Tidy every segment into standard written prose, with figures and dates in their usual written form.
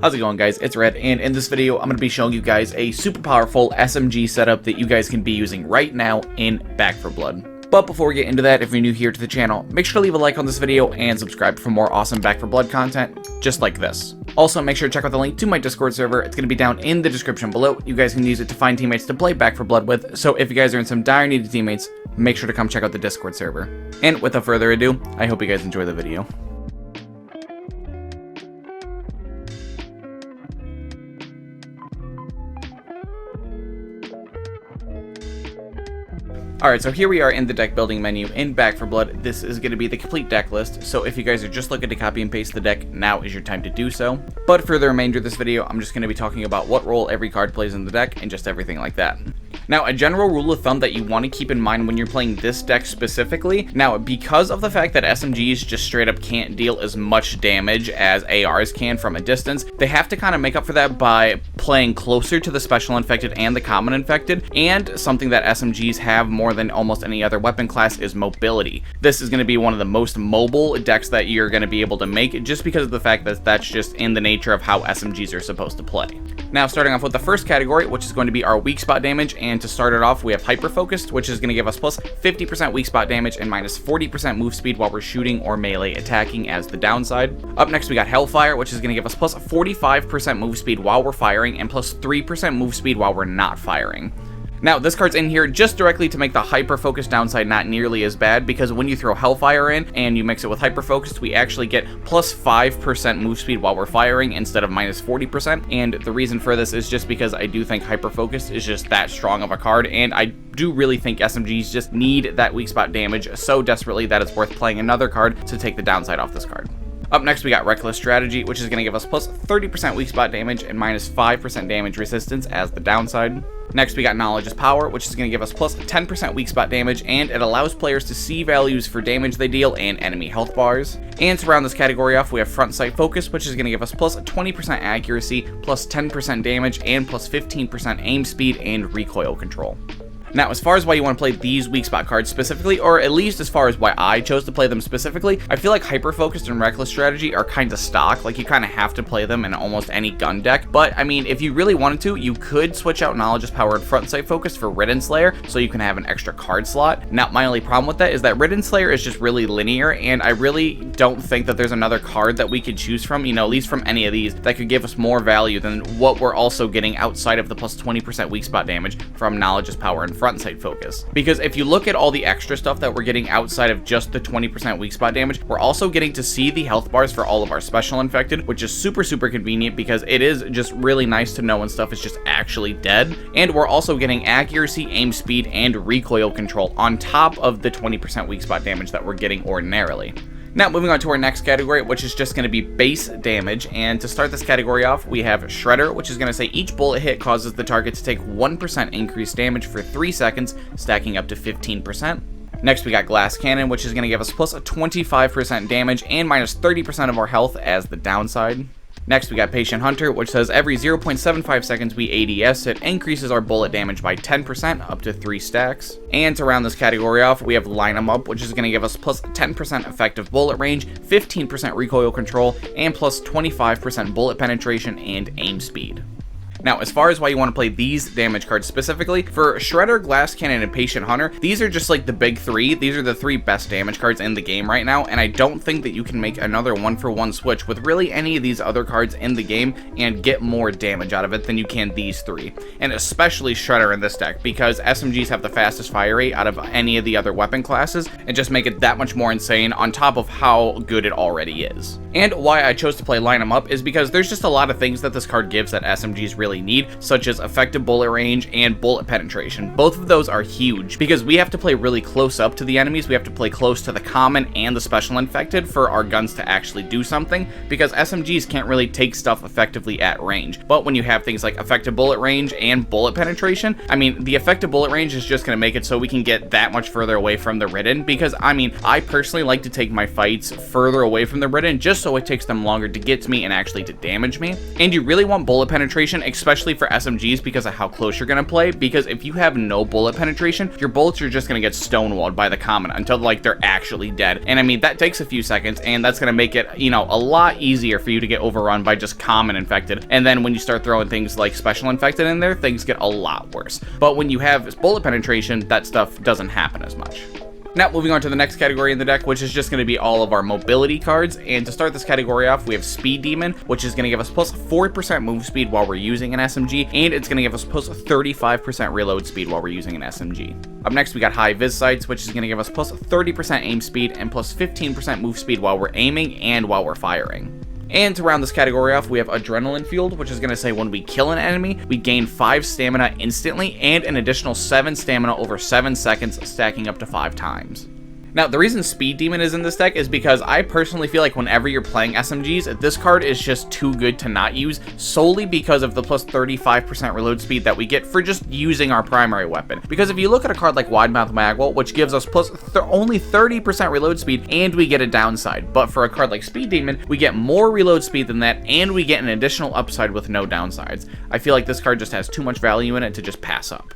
How's it going, guys? It's Red, and in this video I'm going to be showing you guys a super powerful SMG setup that you guys can be using right now in Back 4 Blood. But before we get into that, if you're new here to the channel, make sure to leave a like on this video and subscribe for more awesome Back 4 Blood content just like this. Also, make sure to check out the link to my Discord server. It's going to be down in the description below. You guys can use it to find teammates to play Back 4 Blood with, so if you guys are in some dire need of teammates, make sure to come check out the Discord server. And without further ado, I hope you guys enjoy the video. Alright, so here we are in the deck building menu in Back 4 Blood. This is going to be the complete deck list, so if you guys are just looking to copy and paste the deck, now is your time to do so. But for the remainder of this video, I'm just going to be talking about what role every card plays in the deck and just everything like that. Now, a general rule of thumb that you want to keep in mind when you're playing this deck specifically, now because of the fact that SMGs just straight up can't deal as much damage as ARs can from a distance, they have to kind of make up for that by playing closer to the special infected and the common infected, and something that SMGs have more than almost any other weapon class is mobility. This is going to be one of the most mobile decks that you're going to be able to make, just because of the fact that that's just in the nature of how SMGs are supposed to play. Now, starting off with the first category, which is going to be our weak spot damage, and to start it off, we have Hyper Focused, which is going to give us plus 50% weak spot damage and minus 40% move speed while we're shooting or melee attacking as the downside. Up next, we got Hellfire, which is going to give us plus 45% move speed while we're firing and plus 3% move speed while we're not firing. Now, this card's in here just directly to make the hyper-focused downside not nearly as bad, because when you throw Hellfire in and you mix it with hyper-focused, we actually get plus 5% move speed while we're firing instead of minus 40%, and the reason for this is just because I do think hyper-focused is just that strong of a card, and I do really think SMGs just need that weak spot damage so desperately that it's worth playing another card to take the downside off this card. Up next, we got Reckless Strategy, which is going to give us plus 30% weak spot damage and minus 5% damage resistance as the downside. Next, we got Knowledge is Power, which is going to give us plus 10% weak spot damage, and it allows players to see values for damage they deal and enemy health bars. And to round this category off, we have Front Sight Focus, which is going to give us plus 20% accuracy, plus 10% damage, and plus 15% aim speed and recoil control. Now, as far as why you want to play these weak spot cards specifically, or at least as far as why I chose to play them specifically, I feel like Hyper Focused and Reckless Strategy are kind of stock. Like, you kind of have to play them in almost any gun deck. But, I mean, if you really wanted to, you could switch out Knowledge is Power and Front Sight Focus for Ridden Slayer, so you can have an extra card slot. Now, my only problem with that is that Ridden Slayer is just really linear, and I really don't think that there's another card that we could choose from, you know, at least from any of these, that could give us more value than what we're also getting outside of the plus 20% weak spot damage from Knowledge is Power and Front Sight Focus. Because if you look at all the extra stuff that we're getting outside of just the 20% weak spot damage, we're also getting to see the health bars for all of our special infected, which is super convenient, because it is just really nice to know when stuff is just actually dead. And we're also getting accuracy, aim speed, and recoil control on top of the 20% weak spot damage that we're getting ordinarily. Now, moving on to our next category, which is just going to be base damage, and to start this category off, we have Shredder, which is going to say each bullet hit causes the target to take 1% increased damage for 3 seconds, stacking up to 15%. Next, we got Glass Cannon, which is going to give us plus 25% damage and minus 30% of our health as the downside. Next, we got Patient Hunter, which says every 0.75 seconds we ADS, it increases our bullet damage by 10% up to 3 stacks. And to round this category off, we have Line 'em Up, which is going to give us plus 10% effective bullet range, 15% recoil control, and plus 25% bullet penetration and aim speed. Now, as far as why you want to play these damage cards specifically, for Shredder, Glass Cannon, and Patient Hunter, these are just like the big three. These are the 3 best damage cards in the game right now, and I don't think that you can make another one-for-one switch with really any of these other cards in the game and get more damage out of it than you can these 3. And especially Shredder in this deck, because SMGs have the fastest fire rate out of any of the other weapon classes, and just make it that much more insane on top of how good it already is. And why I chose to play Line 'em Up is because there's just a lot of things that this card gives that SMGs really need, such as effective bullet range and bullet penetration. Both of those are huge, because we have to play really close up to the enemies. We have to play close to the common and the special infected for our guns to actually do something, because SMGs can't really take stuff effectively at range. But when you have things like effective bullet range and bullet penetration, I mean, the effective bullet range is just going to make it so we can get that much further away from the Ridden, because, I mean, I personally like to take my fights further away from the Ridden just so it takes them longer to get to me and actually to damage me. And you really want bullet penetration, especially for SMGs because of how close you're going to play, because if you have no bullet penetration, your bullets are just going to get stonewalled by the common until like they're actually dead. And I mean, that takes a few seconds, and that's going to make it, you know, a lot easier for you to get overrun by just common infected. And then when you start throwing things like special infected in there, things get a lot worse. But when you have bullet penetration, that stuff doesn't happen as much. Now, moving on to the next category in the deck, which is just going to be all of our mobility cards. And to start this category off, we have Speed Demon, which is going to give us plus 4% move speed while we're using an SMG, and it's going to give us plus 35% reload speed while we're using an SMG. Up next, we got High Vis Sights, which is going to give us plus 30% aim speed and plus 15% move speed while we're aiming and while we're firing. And to round this category off, we have Adrenaline Fueled, which is going to say when we kill an enemy, we gain 5 stamina instantly and an additional 7 stamina over 7 seconds, stacking up to 5 times. Now, the reason Speed Demon is in this deck is because I personally feel like whenever you're playing SMGs, this card is just too good to not use, solely because of the plus 35% reload speed that we get for just using our primary weapon. Because if you look at a card like Widemouth Magwell, which gives us plus only 30% reload speed, and we get a downside, but for a card like Speed Demon, we get more reload speed than that, and we get an additional upside with no downsides. I feel like this card just has too much value in it to just pass up.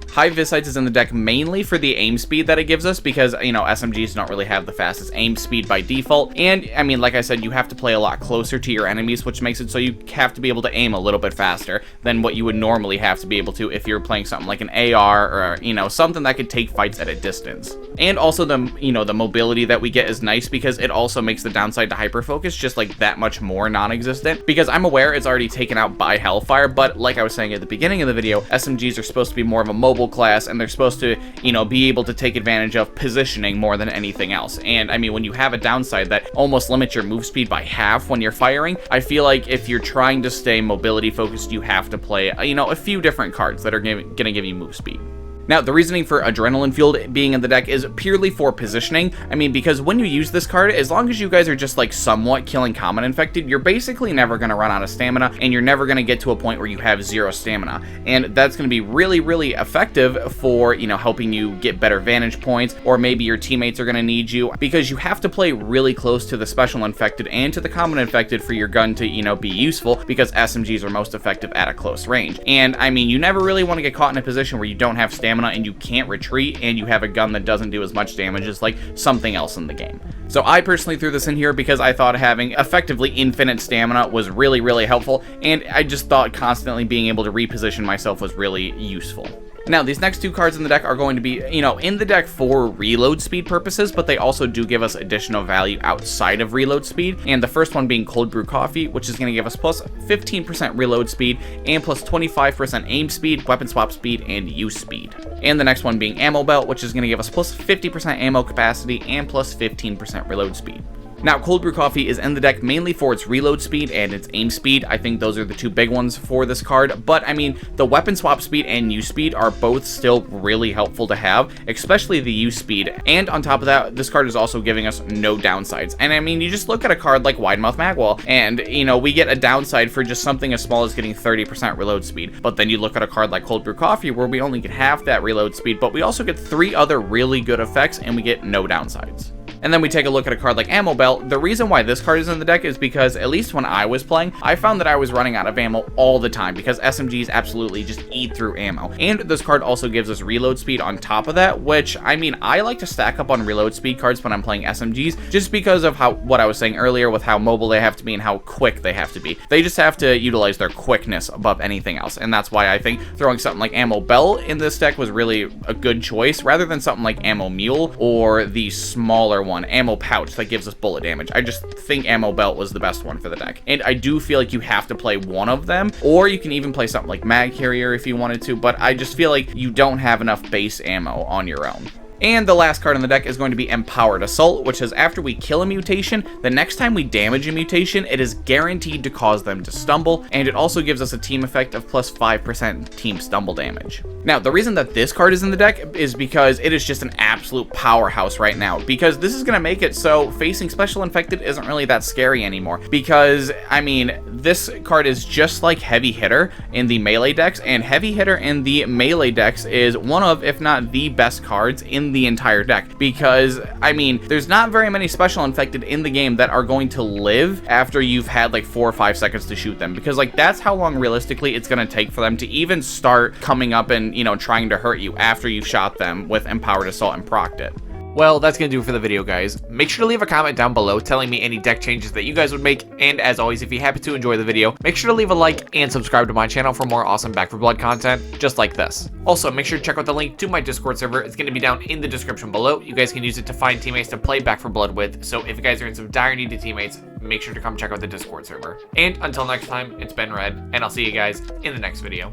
High Vis Sights is in the deck mainly for the aim speed that it gives us, because, you know, SMGs don't really have the fastest aim speed by default, and, I mean, like I said, you have to play a lot closer to your enemies, which makes it so you have to be able to aim a little bit faster than what you would normally have to be able to if you're playing something like an AR or, you know, something that could take fights at a distance. And also the, you know, the mobility that we get is nice because it also makes the downside to hyper focus just like that much more non-existent, because I'm aware it's already taken out by Hellfire, but like I was saying at the beginning of the video, SMGs are supposed to be more of a mobile class, and they're supposed to, you know, be able to take advantage of positioning more than anything else. And I mean, when you have a downside that almost limits your move speed by half when you're firing, I feel like if you're trying to stay mobility focused, you have to play, you know, a few different cards that are gonna give you move speed. Now, the reasoning for Adrenaline Fueled being in the deck is purely for positioning. I mean, because when you use this card, as long as you guys are just like somewhat killing common infected, you're basically never going to run out of stamina, and you're never going to get to a point where you have 0 stamina. And that's going to be really, really effective for, you know, helping you get better vantage points, or maybe your teammates are going to need you, because you have to play really close to the special infected and to the common infected for your gun to, you know, be useful, because SMGs are most effective at a close range. And I mean, you never really want to get caught in a position where you don't have stamina and you can't retreat, and you have a gun that doesn't do as much damage as like something else in the game. So I personally threw this in here because I thought having effectively infinite stamina was really, really helpful, and I just thought constantly being able to reposition myself was really useful. Now, these next 2 cards in the deck are going to be, you know, in the deck for reload speed purposes, but they also do give us additional value outside of reload speed. And the first one being Cold Brew Coffee, which is going to give us plus 15% reload speed and plus 25% aim speed, weapon swap speed, and use speed. And the next one being Ammo Belt, which is going to give us plus 50% ammo capacity and plus 15% reload speed. Now, Cold Brew Coffee is in the deck mainly for its reload speed and its aim speed. I think those are the 2 big ones for this card, but I mean, the weapon swap speed and use speed are both still really helpful to have, especially the use speed. And on top of that, this card is also giving us no downsides. And I mean, you just look at a card like Widemouth Magwell, and, you know, we get a downside for just something as small as getting 30% reload speed. But then you look at a card like Cold Brew Coffee, where we only get half that reload speed, but we also get 3 other really good effects, and we get no downsides. And then we take a look at a card like Ammo Belt. The reason why this card is in the deck is because, at least when I was playing, I found that I was running out of ammo all the time, because SMGs absolutely just eat through ammo. And this card also gives us reload speed on top of that, which, I mean, I like to stack up on reload speed cards when I'm playing SMGs, just because of what I was saying earlier with how mobile they have to be and how quick they have to be. They just have to utilize their quickness above anything else, and that's why I think throwing something like Ammo Belt in this deck was really a good choice, rather than something like Ammo Mule or the smaller one, Ammo Pouch, that gives us bullet damage. I just think Ammo Belt was the best one for the deck. And I do feel like you have to play one of them, or you can even play something like Mag Carrier if you wanted to, but I just feel like you don't have enough base ammo on your own. And the last card in the deck is going to be Empowered Assault, which says after we kill a mutation, the next time we damage a mutation, it is guaranteed to cause them to stumble, and it also gives us a team effect of plus 5% team stumble damage. Now, the reason that this card is in the deck is because it is just an absolute powerhouse right now, because this is going to make it so facing Special Infected isn't really that scary anymore, because, I mean, this card is just like Heavy Hitter in the melee decks, and Heavy Hitter in the melee decks is one of, if not the best cards in in the entire deck, because, I mean, there's not very many special infected in the game that are going to live after you've had like 4 or 5 seconds to shoot them, because like that's how long realistically it's going to take for them to even start coming up and, you know, trying to hurt you after you've shot them with Empowered Assault and procced it. Well, that's going to do it for the video, guys. Make sure to leave a comment down below telling me any deck changes that you guys would make, and as always, if you happen to enjoy the video, make sure to leave a like and subscribe to my channel for more awesome Back 4 Blood content just like this. Also, make sure to check out the link to my Discord server. It's going to be down in the description below. You guys can use it to find teammates to play Back 4 Blood with, so if you guys are in some dire need of teammates, make sure to come check out the Discord server. And until next time, it's been Red, and I'll see you guys in the next video.